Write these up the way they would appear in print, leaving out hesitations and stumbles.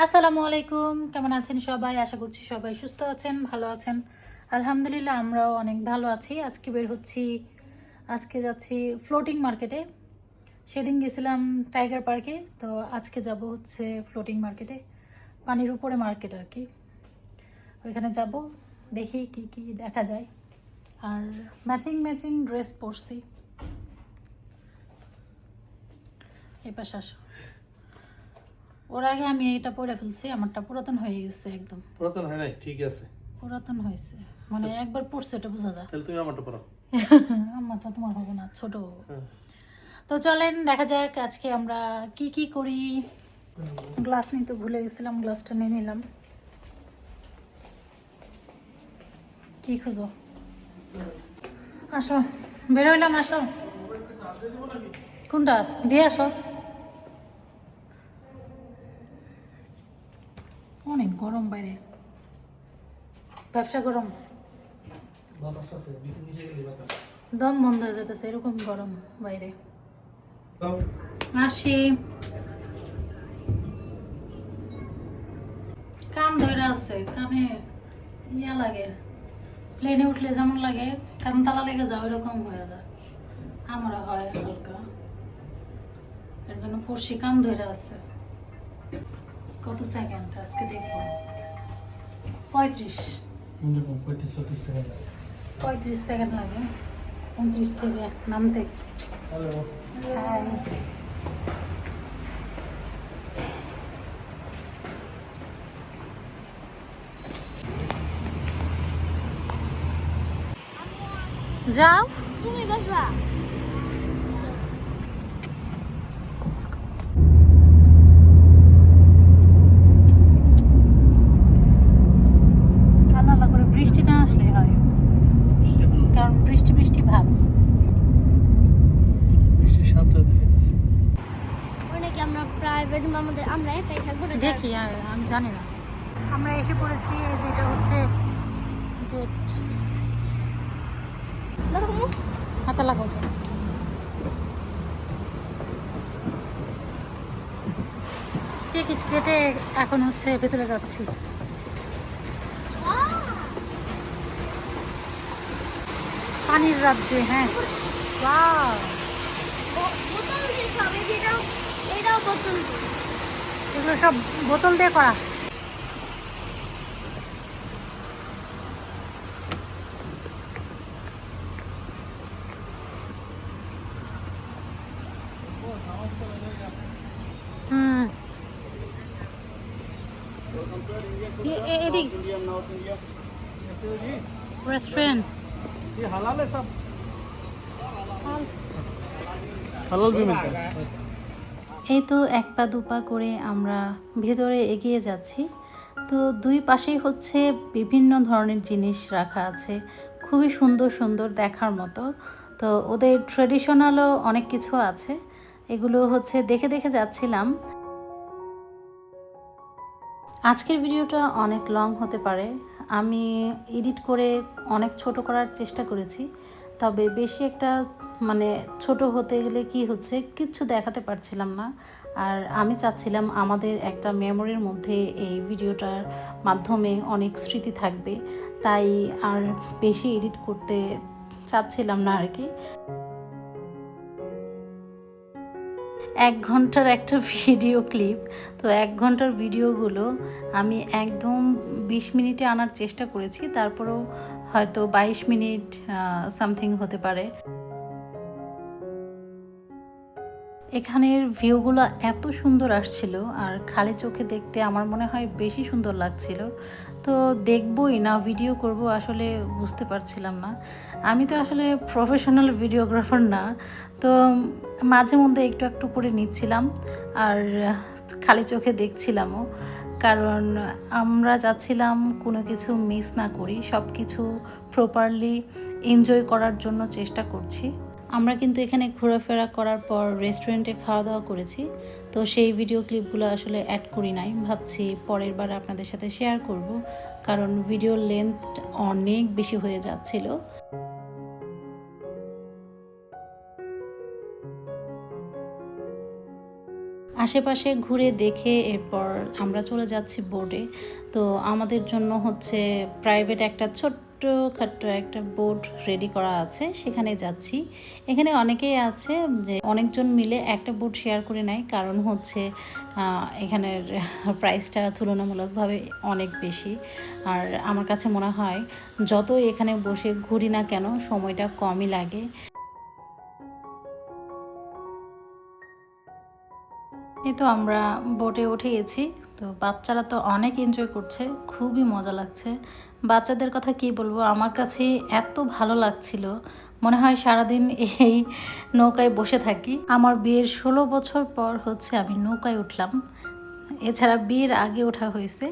আসসালামু আলাইকুম, কেমন আছেন সবাই? আশা করছি সবাই সুস্থ আছেন, ভালো আছেন। আলহামদুলিল্লাহ আমরাও অনেক ভালো আছি। আজকে যাচ্ছি ফ্লোটিং মার্কেটে। সেদিন গেছিলাম টাইগার পার্কে, তো আজকে যাব হচ্ছে ফ্লোটিং মার্কেটে, পানির উপরে মার্কেট আর কি। ওইখানে যাব, দেখি কি কি দেখা যায়। আর ম্যাচিং ম্যাচিং ড্রেস পরছি। এই পাশে আসো। ওর আগে আমি এটা পরে ফেলছি, আমারটা পুরাতন হয়ে গেছে একদম। পুরাতন হয় নাই, ঠিক আছে। পুরাতন হয়েছে মানে একবার পড়ছে, এটা বোঝা যায়। তাহলে তুমি আমারটা পড়ো। আমারটা তোমার হবে না, ছোট। হ্যাঁ। তো চলেন দেখা যাক আজকে আমরা কি কি করি। গ্লাস নিতে ভুলে গেছিলাম, গ্লাসটা নিয়ে নিলাম। কি খুঁজো? আসো, বেরোইলাম, আসো। কোনটা দিয়ে আসো? অনেক গরম বাইরে, ব্যবসা গরম, দম বন্ধ হয়ে যেতেছে, এরকম গরম বাইরে। আসি, কান ধরে আছে, কানে ইয়া লাগে, প্লেনে উঠলে যেমন লাগে কান তালা লেগে যাও, এরকম হয়ে যায়। আমারও হয় হালকা, এর জন্য পড়শি, কান ধরে আছে। কত সেকেন্ড আজকে দেখবো? 35 সেকেন্ড লাগে 29 থেকে নামতে। হ্যাঁ, যাও তুমি বসবা। আল্লাহ করে বৃষ্টি না আসলে হয়, কারণ বৃষ্টি বৃষ্টি ভাব। বৃষ্টির সাথে দেখাইতেছে। অনেকে আমরা প্রাইভেট আমাদের আমরা একাই থাকবো না। দেখি আমি জানি না। আমরা এসে পড়েছি, এই যে এটা হচ্ছে গেট। হাতে লাগাও যাও। টিকিট কেটে এখন হচ্ছে ভেতরে যাচ্ছি। পানির রাজ্যে, হ্যাঁ। ওয়াও, বোতল দিয়ে খাবে, এটাও বোতল দিয়ে। এগুলো সব বোতল দিয়ে করা। হুম, এদিক रेस्टोरेंट ये हलाल है सब, हलाल भी मिलता है। এই তো এক পা দুপা করে আমরা ভেতরে এগিয়ে যাচ্ছি। তো দুই পাশেই হচ্ছে বিভিন্ন ধরনের জিনিস রাখা আছে, খুবই সুন্দর সুন্দর দেখার মতো। তো ওদের ট্রেডিশনালও অনেক কিছু আছে, এগুলো হচ্ছে দেখে দেখে যাচ্ছিলাম। আজকের ভিডিওটা অনেক লং হতে পারে, আমি এডিট করে অনেক ছোট করার চেষ্টা করেছি, তবে বেশি একটা মানে ছোট হতে গেলে কি হচ্ছে কিচ্ছু দেখাতে পারছিলাম না। আর আমি চাচ্ছিলাম আমাদের একটা মেমোরির মধ্যে এই ভিডিওটার মাধ্যমে অনেক স্মৃতি থাকবে, তাই আর বেশি এডিট করতে চাচ্ছিলাম না আর কি। 1 ঘন্টার একটা ভিডিও ক্লিপ, তো 1 ঘন্টার ভিডিওগুলো আমি একদম 20 মিনিটে আনার চেষ্টা করেছি, তারপরেও হয়তো 22 মিনিট সামথিং হতে পারে। এখানের ভিউগুলো এত সুন্দর আসছিল, আর খালি চোখে দেখতে আমার মনে হয় বেশি সুন্দর লাগছিল। তো দেখবই না ভিডিও করব আসলে বুঝতে পারছিলাম না। আমি তো আসলে প্রফেশনাল ভিডিওগ্রাফার না, তো মাঝে মধ্যে একটু একটু করে নিচ্ছিলাম আর খালি চোখে দেখছিলামও, কারণ আমরা যাচ্ছিলাম কোনো কিছু মিস না করি, সব কিছু প্রপারলি এনজয় করার জন্য চেষ্টা করছি। আমরা কিন্তু এখানে ঘোরাফেরা করার পর রেস্টুরেন্টে খাওয়া দাওয়া করেছি, তো সেই ভিডিও ক্লিপগুলো আসলে অ্যাড করি নাই, ভাবছি পরের বার আপনাদের সাথে শেয়ার করব, কারণ ভিডিওর লেন্থ অনেক বেশি হয়ে যাচ্ছিল। আশেপাশে ঘুরে দেখে এরপর আমরা চলে যাচ্ছি বোটে। তো আমাদের জন্য হচ্ছে প্রাইভেট একটা ছোট্টখাট্ট একটা বোট রেডি করা আছে, সেখানে যাচ্ছি। এখানে অনেকেই আছে যে অনেকজন মিলে একটা বোট শেয়ার করে নেয়, কারণ হচ্ছে এখানের প্রাইসটা তুলনামূলকভাবে অনেক বেশি। আর আমার কাছে মনে হয় যত এখানে বসে ঘুরি না কেন সময়টা কমই লাগে। এই তো আমরা বোটে উঠে গেছি। তো বাচ্চারা তো অনেক এনজয় করছে, খুবই মজা লাগছে। বাচ্চাদের কথা কি বলবো, আমার কাছে এত ভালো লাগছিল, মনে হয় সারাদিন এই নৌকায় বসে থাকি। আমার বিয়ের 16 বছর পর হচ্ছে আমি নৌকায় উঠলাম। এছাড়া বিয়ের আগে ওঠা হয়েছে,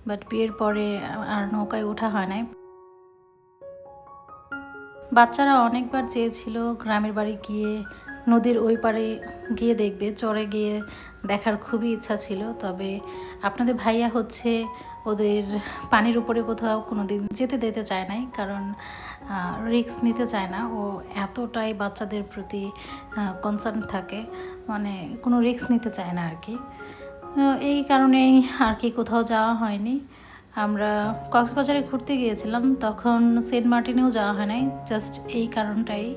বাট বিয়ের পরে আর নৌকায় ওঠা হয় নাই। বাচ্চারা অনেকবার চেয়েছিল গ্রামের বাড়ি গিয়ে নদীর ওই পারে গিয়ে দেখবে, চরে গিয়ে দেখার খুবই ইচ্ছা ছিল। তবে আপনাদের ভাইয়া হচ্ছে ওদের পানির উপরে কোথাও কোনো দিন যেতে দিতে চায় নাই, কারণ রিস্ক নিতে চায় না। ও এতটাই বাচ্চাদের প্রতি কনসার্ন থাকে, মানে কোনো রিস্ক নিতে চায় না আর কি। এই কারণেই আর কি কোথাও যাওয়া হয়নি। আমরা কক্সবাজারে ঘুরতে গিয়েছিলাম, তখন সেন্ট মার্টিনেও যাওয়া হয় নাই, জাস্ট এই কারণটাই।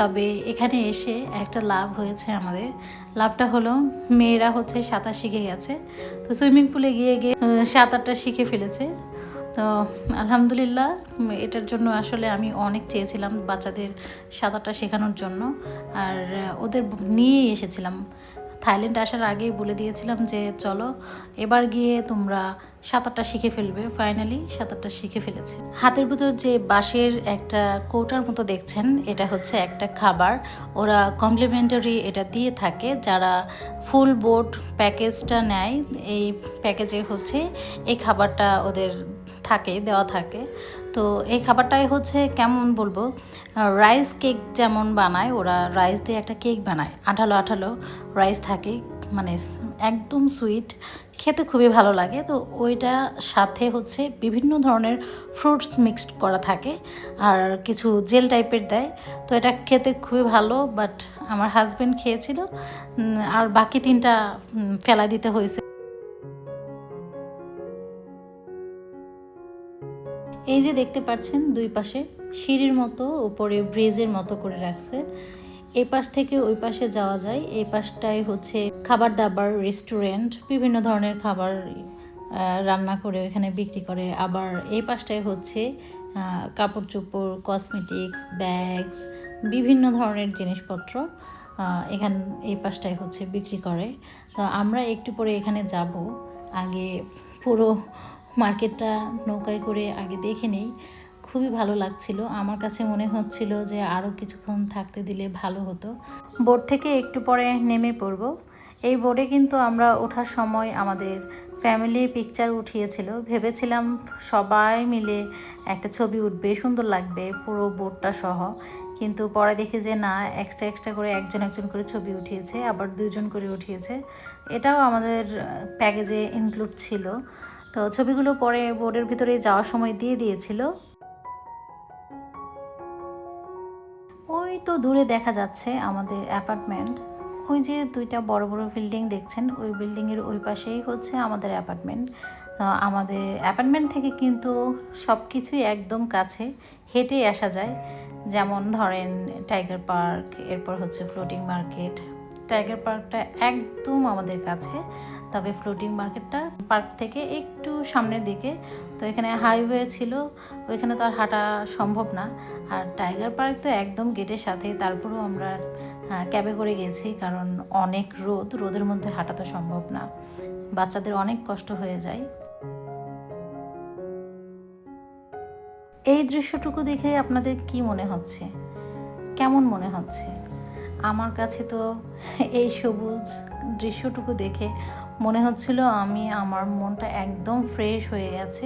তবে এখানে এসে একটা লাভ হয়েছে আমাদের। লাভটা হলো মেয়েরা হচ্ছে সাঁতার শিখে গেছে, তো সুইমিং পুলে গিয়ে গিয়ে সাঁতারটা শিখে ফেলেছে। তো আলহামদুলিল্লাহ, এটার জন্য আসলে আমি অনেক চেয়েছিলাম বাচ্চাদের সাঁতারটা শেখানোর জন্য। আর ওদের নিয়েই এসেছিলাম। থাইল্যান্ড আসার আগেই বলে দিয়েছিলাম যে চলো এবার গিয়ে তোমরা সাঁতারটা শিখে ফেলবে। ফাইনালি সাঁতারটা শিখে ফেলেছে। হাতের ভিতর যে বাঁশের একটা কৌটার মতো দেখছেন, এটা হচ্ছে একটা খাবার। ওরা কমপ্লিমেন্টারি এটা দিয়ে থাকে যারা ফুল বোট প্যাকেজটা নেয়। এই প্যাকেজে হচ্ছে এই খাবারটা ওদের দেওয়া থাকে। তো এই খাবারটাই হচ্ছে কেমন বলবো, রাইস কেক যেমন বানায়, ওরা রাইস দিয়ে একটা কেক বানায়, আঠালো আঠালো রাইস থাকে, মানে একদম সুইট, খেতে খুবই ভালো লাগে। তো ওইটা সাথে হচ্ছে বিভিন্ন ধরনের ফ্রুটস মিক্সড করা থাকে আর কিছু জেল টাইপের দেয়। তো এটা খেতে খুবই ভালো, বাট আমার হাজব্যান্ড খেয়েছিল, আর বাকি 3টা ফেলা দিতে হয়েছে। এই যে দেখতে পাচ্ছেন দুই পাশে সিঁড়ির মতো উপরে ব্রিজের মতো করে রাখছে, এই পাশ থেকে ওই পাশে যাওয়া যায়। এই পাশটাই হচ্ছে খাবার দাবার রেস্টুরেন্ট, বিভিন্ন ধরনের খাবার রান্না করে ওইখানে বিক্রি করে। আবার এই পাশটায় হচ্ছে কাপড় চোপড়, কসমেটিক্স, ব্যাগস, বিভিন্ন ধরনের জিনিসপত্র এই পাশটায় হচ্ছে বিক্রি করে। তো আমরা একটু পরে এখানে যাব, আগে পুরো মার্কেটটা নৌকায় করে আগে দেখে নেই। খুবই ভালো লাগছিল, আমার কাছে মনে হচ্ছিল যে আরও কিছুক্ষণ থাকতে দিলে ভালো হতো। বোট থেকে একটু পরে নেমে পড়ব। এই বোটে কিন্তু আমরা ওঠার সময় আমাদের ফ্যামিলি পিকচার উঠিয়েছিল, ভেবেছিলাম সবাই মিলে একটা ছবি উঠবে, সুন্দর লাগবে পুরো বোটটা সহ। কিন্তু পরে দেখি যে না, এক্সট্রা এক্সট্রা করে একজন একজন করে ছবি উঠিয়েছে, আবার 2জন করে উঠিয়েছে। এটাও আমাদের প্যাকেজে ইনক্লুড ছিল। তো ছবিগুলো পরে বোর্ডের ভিতরে যাওয়ার সময় দিয়ে দিয়েছিল। ওই তো দূরে দেখা যাচ্ছে আমাদের অ্যাপার্টমেন্ট। ওই যে 2টা বড় বড় বিল্ডিং দেখছেন, ওই বিল্ডিংয়ের ওই পাশেই হচ্ছে আমাদের অ্যাপার্টমেন্ট। আমাদের অ্যাপার্টমেন্ট থেকে কিন্তু সব কিছুই একদম কাছে, হেঁটেই আসা যায়। যেমন ধরেন টাইগার পার্ক, এরপর হচ্ছে ফ্লোটিং মার্কেট। টাইগার পার্কটা একদম আমাদের কাছে, তবে ফ্লোটিং মার্কেটটা পার্ক থেকে একটু সামনের দিকে। তো এখানে হাইওয়ে ছিল, ওইখানে তো আর হাঁটা সম্ভব না। আর টাইগার পার্ক তো একদম গেটের সাথে, তারপরেও আমরা ক্যাবে করে গেছি, কারণ অনেক রোদের মধ্যে হাঁটা তো সম্ভব না, বাচ্চাদের অনেক কষ্ট হয়ে যায়। এই দৃশ্যটুকু দেখে আপনাদের কি মনে হচ্ছে, কেমন মনে হচ্ছে? আমার কাছে তো এই সবুজ দৃশ্যটুকু দেখে মনে হচ্ছিল আমার মনটা একদম ফ্রেশ হয়ে গেছে,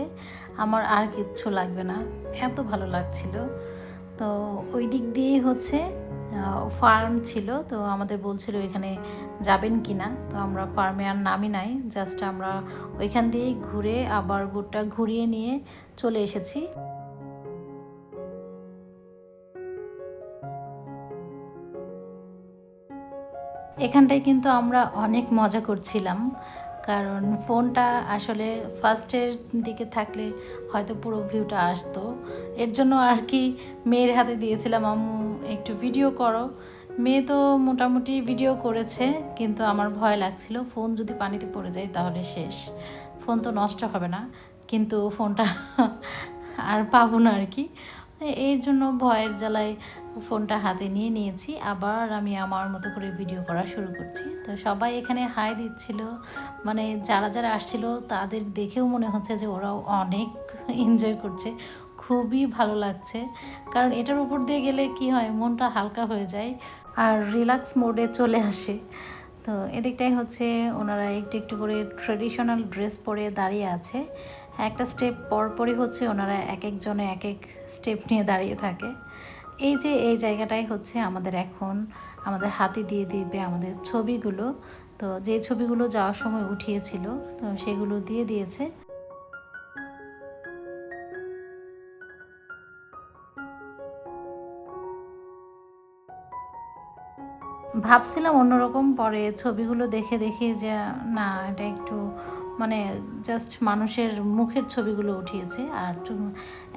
আমার আর কিচ্ছু লাগবে না, এত ভালো লাগছিল। তো ওই দিক দিয়ে হচ্ছে ফার্ম ছিল, তো আমাদের বলছিল এখানে যাবেন কি না। তো আমরা ফার্মে আর নামি নাই, জাস্ট আমরা ওইখান দিয়েই ঘুরে আবার বোটটা ঘুরিয়ে নিয়ে চলে এসেছি। এখানটায় কিন্তু আমরা অনেক মজা করছিলাম, কারণ ফোনটা আসলে ফার্স্টের দিকে থাকলে হয়তো পুরো ভিউটা আসতো। এর জন্য আর কি মেয়ের হাতে দিয়েছিলাম, আম্মু একটু ভিডিও করো। মেয়ে তো মোটামুটি ভিডিও করেছে, কিন্তু আমার ভয় লাগছিল ফোন যদি পানিতে পড়ে যায় তাহলে শেষ। ফোন তো নষ্ট হবে না, কিন্তু ফোনটা আর পাবো না আর কি। এই জন্য ভয়ের জ্বালায় ফোনটা হাতে নিয়ে নিয়েছি, আবার আমি আমার মতো করে ভিডিও করা শুরু করছি। তো সবাই এখানে হাই দিচ্ছিল, মানে যারা যারা আসছিল তাদের দেখেও মনে হচ্ছে যে ওরাও অনেক এনজয় করছে, খুবই ভালো লাগছে। কারণ এটার উপর দিয়ে গেলে কি হয়, মনটা হালকা হয়ে যায় আর রিল্যাক্স মোডে চলে আসে। তো এদিকটাই হচ্ছে ওনারা একটু একটু করে ট্রেডিশনাল ড্রেস পরে দাঁড়িয়ে আছে। একটা স্টেপ পরপরই হচ্ছে ওনারা এক একজনে এক এক স্টেপ নিয়ে দাঁড়িয়ে থাকে। এই যে এই জায়গাটাই হচ্ছে আমাদের হাতে দিয়ে দিবে আমাদের ছবিগুলো। তো যে ছবিগুলো যাওয়ার সময় উঠিয়েছিল, তো সেগুলো দিয়ে দিয়েছে। ভাবছিলাম অন্যরকম, পরে ছবিগুলো দেখে দেখে যে না, এটা একটু মানে জাস্ট মানুষের মুখের ছবিগুলো উঠিয়েছে আর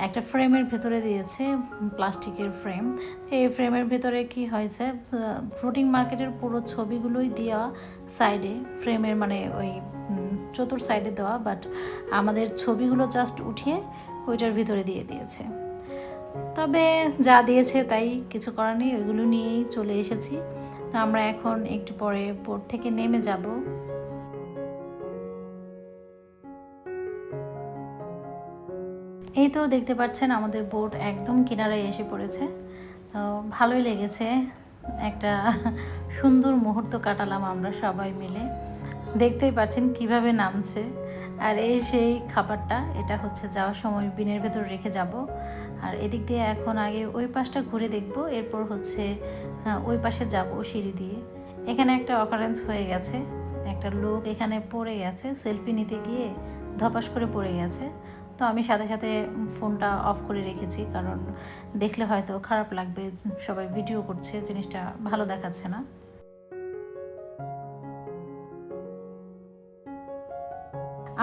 একটা ফ্রেমের ভেতরে দিয়েছে, প্লাস্টিকের ফ্রেম। এই ফ্রেমের ভেতরে কি হয়েছে, ফ্লোটিং মার্কেটের পুরো ছবিগুলোই দেওয়া সাইডে, ফ্রেমের মানে ওই চতুর সাইডে দেওয়া, বাট আমাদের ছবিগুলো জাস্ট উঠিয়ে ওইটার ভিতরে দিয়ে দিয়েছে। তবে যা দিয়েছে তাই, কিছু করার নেই, ওইগুলো নিয়েই চলে এসেছি। তো আমরা এখন একটু পরে বোট থেকে নেমে যাব। এই তো দেখতে পাচ্ছেন আমাদের বোট একদম কিনারায় এসে পড়েছে। তো ভালোই লেগেছে, একটা সুন্দর মুহূর্ত কাটালাম আমরা সবাই মিলে। দেখতেই পাচ্ছেন কিভাবে নামছে। আর এই সেই খাবারটা, এটা হচ্ছে যাওয়ার সময় বিনের ভেতর রেখে যাব। আর এদিক দিয়ে এখন আগে ওই পাশটা ঘুরে দেখব, এরপর হচ্ছে ওই পাশে যাব সিঁড়ি দিয়ে। এখানে একটা অকারেন্স হয়ে গেছে, একটা লোক এখানে পড়ে গেছে, সেলফি নিতে গিয়ে ধপাস করে পড়ে গেছে। তো আমি সাথে সাথে ফোনটা অফ করে রেখেছি, কারণ দেখলে হয়তো খারাপ লাগবে, সবাই ভিডিও করছে, জিনিসটা ভালো দেখাচ্ছে না।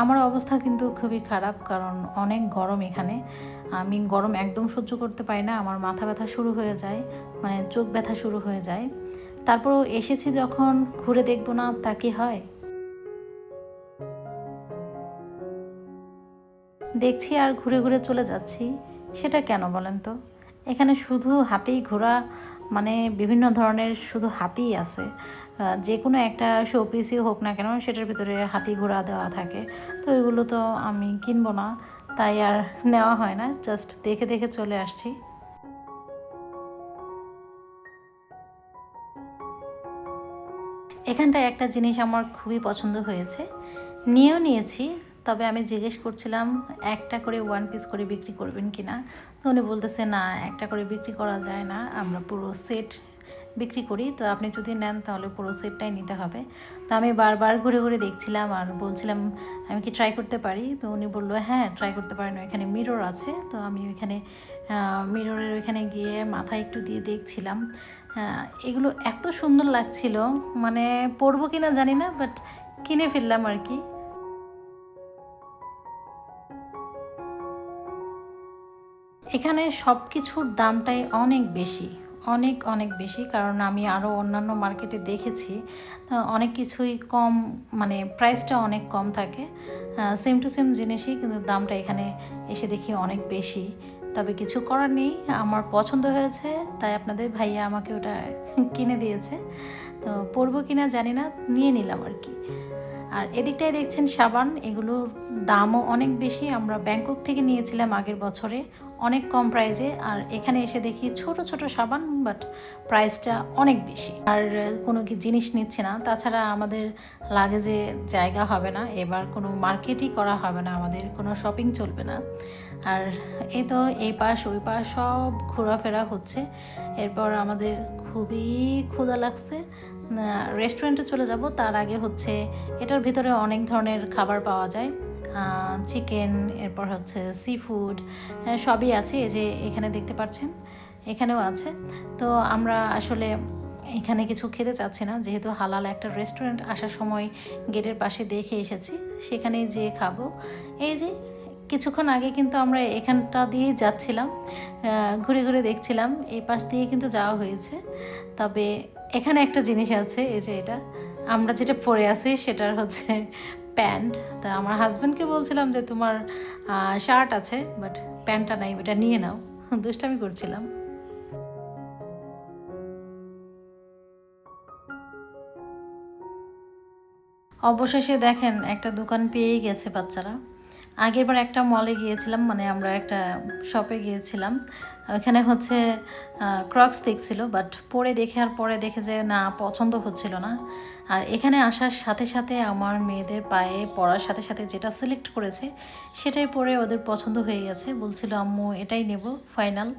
আমার অবস্থা কিন্তু খুবই খারাপ, কারণ অনেক গরম এখানে। আমি গরম একদম সহ্য করতে পারি না, আমার মাথা ব্যথা শুরু হয়ে যায়, মানে চোখ ব্যথা শুরু হয়ে যায়। তারপরও এসেছি যখন, ঘুরে দেখবো না তা কি হয়। দেখছি আর ঘুরে ঘুরে চলে যাচ্ছি, সেটা কেন বলেন তো? এখানে শুধু হাতেই ঘোরা, মানে বিভিন্ন ধরনের শুধু হাতিই আছে। যে কোনো একটা শোপিসই হোক না কেন, সেটার ভিতরে হাতি ঘোড়া দেওয়া থাকে। তো এগুলো তো আমি কিনবো না, তাই আর নেওয়া হয় না, জাস্ট দেখে দেখে চলে আসছি। এখানটায় একটা জিনিস আমার খুবই পছন্দ হয়েছে, নিয়েও নিয়েছি। তবে আমি জিজ্ঞেস করছিলাম একটা করে 1 পিস করে বিক্রি করবেন কি না। তো উনি বলতেছে না, একটা করে বিক্রি করা যায় না, আমরা পুরো সেট বিক্রি করি। তো আপনি যদি নেন তাহলে পুরো সেটটাই নিতে হবে। তো আমি বারবার ঘুরে ঘুরে দেখছিলাম আর বলছিলাম আমি কি ট্রাই করতে পারি। তো উনি বললো হ্যাঁ ট্রাই করতে পারেন, ওইখানে মিরর আছে। তো আমি ওইখানে মিররের ওইখানে গিয়ে মাথা একটু দিয়ে দেখছিলাম। এগুলো এত সুন্দর লাগছিল, মানে পরবো কিনা জানি না, বাট কিনে ফেললাম আর কি। এখানে সব কিছুর দামটাই অনেক বেশি, অনেক অনেক বেশি। কারণ আমি আরও অন্যান্য মার্কেটে দেখেছি, তো অনেক কিছুই কম, মানে প্রাইসটা অনেক কম থাকে, সেম টু সেম জিনিসই, কিন্তু দামটা এখানে এসে দেখি অনেক বেশি। তবে কিছু করার নেই, আমার পছন্দ হয়েছে, তাই আপনাদের ভাইয়া আমাকে ওটা কিনে দিয়েছে। তো পরবো কিনা জানি না, নিয়ে নিলাম আর কি। আর এদিকটায় দেখছেন সাবান, এগুলোর দামও অনেক বেশি। আমরা ব্যাংকক থেকে নিয়েছিলাম আগের বছরে অনেক কম প্রাইসে, আর এখানে এসে দেখি ছোট ছোট সাবান, বাট প্রাইসটা অনেক বেশি। আর কোনো কি জিনিস নিচ্ছে না, তাছাড়া আমাদের লাগেজে জায়গা হবে না, এবার কোনো মার্কেটই করা হবে না, আমাদের কোনো শপিং চলবে না। আর এই তো এই পাশ ওই পাশ সব ঘোরাফেরা হচ্ছে। এরপর আমাদের খুবই ক্ষুধা লাগছে, রেস্টুরেন্টে চলে যাব। তার আগে হচ্ছে এটার ভিতরে অনেক ধরনের খাবার পাওয়া যায়, চিকেন, এরপর হচ্ছে সি ফুড, সবই আছে। এই যে এখানে দেখতে পাচ্ছেন, এখানেও আছে। তো আমরা আসলে এখানে কিছু খেতে চাচ্ছি না, যেহেতু হালাল একটা রেস্টুরেন্ট আসার সময় গেটের পাশে দেখে এসেছি, সেখানেই যেয়ে খাবো। এই যে কিছুক্ষণ আগে কিন্তু আমরা এখানটা দিয়েই যাচ্ছিলাম, ঘুরে ঘুরে দেখছিলাম, এই পাশ দিয়ে কিন্তু যাওয়া হয়েছে। তবে এখানে একটা জিনিস আছে, এই যে এটা আমরা যেটা পরে আছি সেটার হচ্ছে প্যান্ট। তা আমার হাজব্যান্ডকে বলছিলাম যে তোমার শার্ট আছে বাট প্যান্টটা নাই, ওটা নিয়ে নাও, দুষ্টামি করছিলাম। অবশেষে দেখেন একটা দোকান পেয়েই গেছে বাচ্চারা। আগেরবার একটা মলে গিয়েছিলাম, মানে আমরা একটা শপে গিয়েছিলাম, ওখানে হচ্ছে ক্রক্স দেখছিল, বাট পরে দেখে আর পরে দেখে যে না পছন্দ হচ্ছিল না। আর এখানে আসার সাথে সাথে আমার মেয়েদের পায়ে পরার সাথে সাথে যেটা সিলেক্ট করেছে সেটাই পরে ওদের পছন্দ হয়ে গেছে, বলছিল আম্মু এটাই নেব ফাইনাল।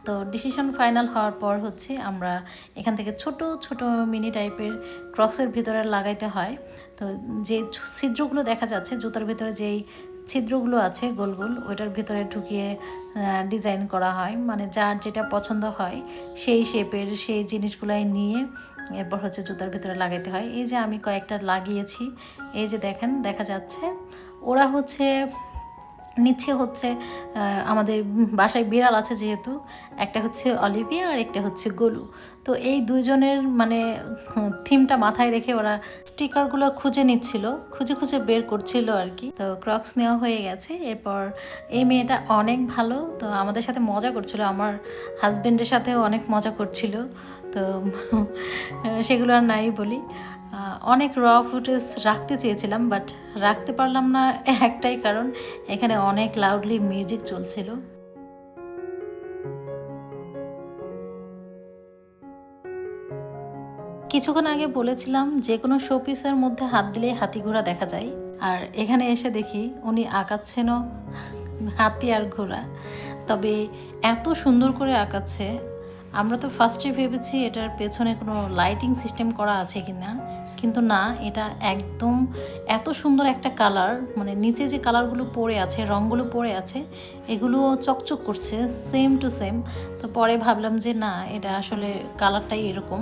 তো ডিসিশন ফাইনাল হওয়ার পর হচ্ছে আমরা এখান থেকে ছোট ছোট মিনি টাইপের ক্রক্সের ভিতরে লাগাইতে হয়। তো যে ছিদ্রগুলো দেখা যাচ্ছে জুতার ভিতরে, যেই ছিদ্রগুলো আছে গোল গোল, ওইটার ভিতরে ঢুকিয়ে ডিজাইন করা হয়, মানে যার যেটা পছন্দ হয় সেই শেপের সেই জিনিসগুলাই নিয়ে এরপর হচ্ছে জুতার ভিতরে লাগাইতে হয়। এই যে আমি কয়েকটা লাগিয়েছি, এই যে দেখেন দেখা যাচ্ছে। ওরা হচ্ছে নিচ্ছে হচ্ছে আমাদের বাসায় বিড়াল আছে যেহেতু, একটা হচ্ছে অলিভিয়া আর একটা হচ্ছে গোলু। তো এই দুইজনের মানে থিমটা মাথায় রেখে ওরা স্টিকারগুলো খুঁজে নিচ্ছিল, খুঁজে খুঁজে বের করছিল আর কি। তো ক্রক্স নেওয়া হয়ে গেছে। এরপর এই মেয়েটা অনেক ভালো, তো আমাদের সাথে মজা করছিল, আমার হাজব্যান্ডের সাথেও অনেক মজা করছিল। তো সেগুলো আর নাই বলি। অনেক র ফুটেজ রাখতে চেয়েছিলাম বাট রাখতে পারলাম না, একটাই কারণ এখানে অনেক লাউডলি মিউজিক চলছিল। কিছুক্ষণ আগে বলেছিলাম যে কোনো শোপিসের মধ্যে হাত দিলে হাতি ঘোড়া দেখা যায়, আর এখানে এসে দেখি উনি আঁকাচ্ছেনও হাতি আর ঘোড়া। তবে এত সুন্দর করে আঁকাচ্ছে, আমরা তো ফার্স্টে ভেবেছি এটার পেছনে কোনো লাইটিং সিস্টেম করা আছে কি না, কিন্তু না, এটা একদম এত সুন্দর একটা কালার, মানে নিচে যে কালারগুলো পড়ে আছে, রঙগুলো পড়ে আছে, এগুলো চকচক করছে সেম টু সেম। তো পরে ভাবলাম যে না, এটা আসলে কালারটাই এরকম।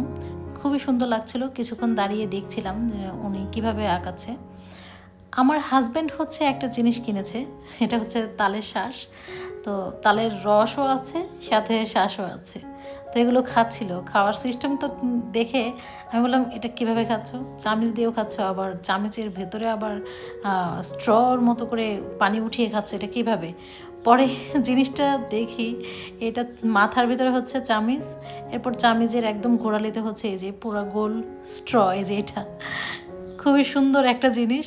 খুবই সুন্দর লাগছিল, কিছুক্ষণ দাঁড়িয়ে দেখছিলাম যে উনি কিভাবে আঁকাচ্ছে। আমার হাজব্যান্ড হচ্ছে একটা জিনিস কিনেছে, এটা হচ্ছে তালের শ্বাস। তো তালের রসও আছে সাথে শ্বাসও আছে, তো এগুলো খাচ্ছিল। খাওয়ার সিস্টেম তো দেখে আমি বললাম এটা কিভাবে খাচ্ছ, চামচ দিয়েও খাচ্ছ, আবার চামচের ভেতরে আবার স্ট্রর মতো করে পানি উঠিয়ে খাচ্ছ, এটা কিভাবে? পরে জিনিসটা দেখি এটা মাথার ভিতরে হচ্ছে চামিচ, এরপর চামিচের একদম গোড়ালিতে হচ্ছে এই যে পুরো গোল স্ট্র, এই যে এটা খুবই সুন্দর একটা জিনিস।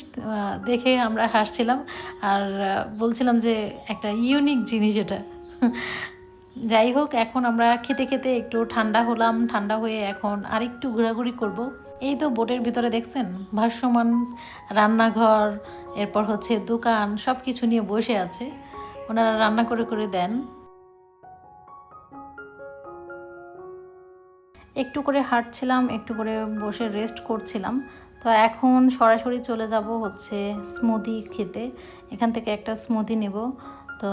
দেখে আমরা হাসছিলাম আর বলছিলাম যে একটা ইউনিক জিনিস এটা। যাই হোক, এখন আমরা খেতে খেতে একটু ঠান্ডা হলাম, ঠান্ডা হয়ে এখন আরেকটু ঘোরাঘুরি করব। এই তো বোটের ভিতরে দেখছেন ভাসমান রান্নাঘর, এরপর হচ্ছে দোকান, সব কিছু নিয়ে বসে আছে, ওনারা রান্না করে করে দেন। একটু করে হাঁটছিলাম, একটু করে বসে রেস্ট করছিলাম। তো এখন সরাসরি চলে যাব হচ্ছে স্মুদি খেতে, এখান থেকে একটা স্মুদি নেব। তো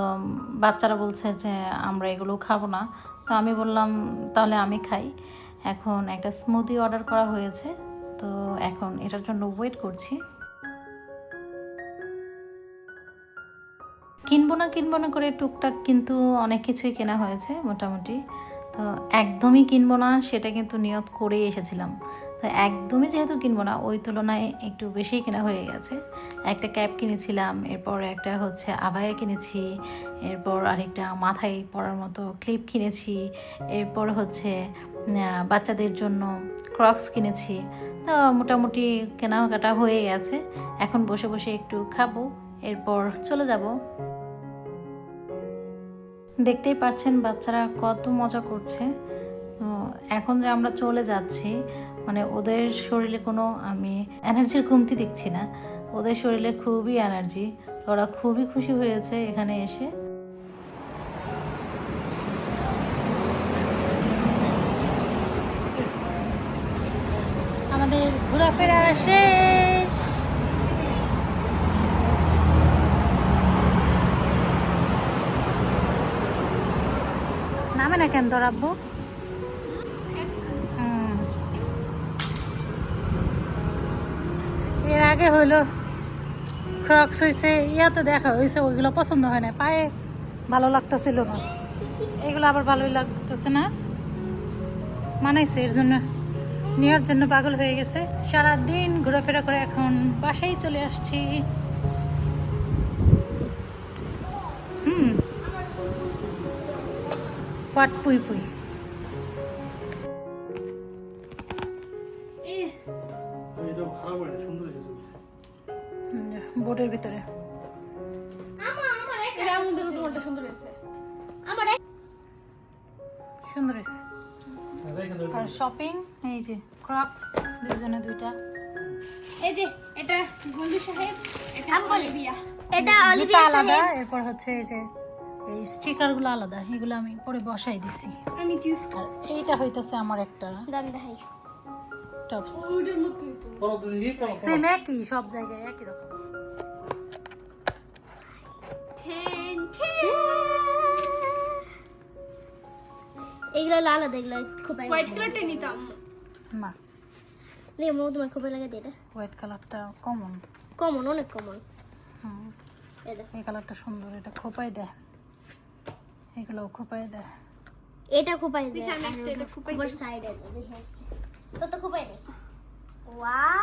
বাচ্চারা বলছে যে আমরা এগুলো খাবো না, তো আমি বললাম তাহলে আমি খাই। এখন একটা স্মুদি অর্ডার করা হয়েছে, তো এখন এটার জন্য ওয়েট করছি। কিনবো না করে টুকটাক কিন্তু অনেক কিছুই কেনা হয়েছে মোটামুটি। তো একদমই কিনবো না সেটা কিন্তু নিয়ত করেই এসেছিলাম, তো একদমই যেহেতু কিনবো না ওই তুলনায় একটু বেশিই কেনা হয়ে গেছে। একটা ক্যাপ কিনেছিলাম, এরপর একটা হচ্ছে আবায়া কিনেছি, এরপর আরেকটা মাথায় পরার মতো ক্লিপ কিনেছি, এরপর হচ্ছে বাচ্চাদের জন্য ক্রক্স কিনেছি। তো মোটামুটি কেনাকাটা হয়ে গেছে, এখন বসে বসে একটু খাবো, এরপর চলে যাব। দেখতেই পাচ্ছেন বাচ্চারা কত মজা করছে। এখন যে আমরা চলে যাচ্ছি, মানে ওদের শরীরে কোনো আমি এনার্জির কমতি দেখছি না, ওদের শরীরে খুবই এনার্জি, ওরা খুবই খুশি হয়েছে এখানে এসে। আমাদের ঘোরাফেরা শেষ। নামে না কেন তোর আব্বু? এর আগে হলো ক্রক্স হয়েছে, ইয়াতে দেখা হয়েছে, ওইগুলো পছন্দ হয় না, পায়ে ভালো লাগতেছিল না। এগুলো আবার ভালোই লাগতেছে না, মানাইছে, এর জন্য নেওয়ার জন্য পাগল হয়ে গেছে। সারাদিন ঘোরাফেরা করে এখন বাসায় চলে আসছি। পাট পুই পুই। এটা খারাপ হয় না, সুন্দর হয়েছে। বোর্ডের ভিতরে এটা আমাদের তোমারটা সুন্দর হয়েছে। আমার সুন্দর হয়েছে। আর শপিং, এই যে ক্রক্স, দুজনে দুইটা। এই যে এটা গলু সাহেব, এটা অলিভিয়া, এটা জুতা অলিভিয়া আলাদা, সাহেব। এরপর হচ্ছে এই যে এই স্টিকার গুলো আলাদা, এগুলো আমি পরে বসাই দিছি। আমি চুজ আর এইটা হইতেছে আমার একটা দাম দেখাই টপস, ওটার মতো হইতো। পরো তো দেখি, পরো, পরো। সেম একই, সব জায়গায় একই রকম। এগুলো আলাদা, এগুলো খুব হোয়াইট কালারটা নিতাম না, দেখে মনে তোমার খুব লাগে এটা হোয়াইট কালারটা কমন। কমন, অনেক কমন। এটা এই কালারটা সুন্দর, এটা খোপাই দেয়, এগুলো খোপাই দেয়। এটা খুপাই দেয়, এটা খুপাই সাইডে দেখে তো খুপাই নেই। ওয়াও,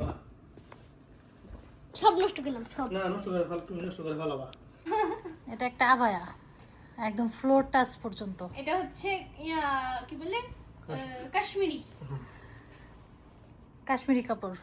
সব নষ্ট করলাম সব। না, নষ্ট করে ফেল, তুমি নষ্ট করে ফেলাবা। এটা একটা আবায়া, একদম ফ্লোর টাচ পর্যন্ত। এটা হচ্ছে কি বলে কাশ্মীরি কাশ্মীরি কাপড়।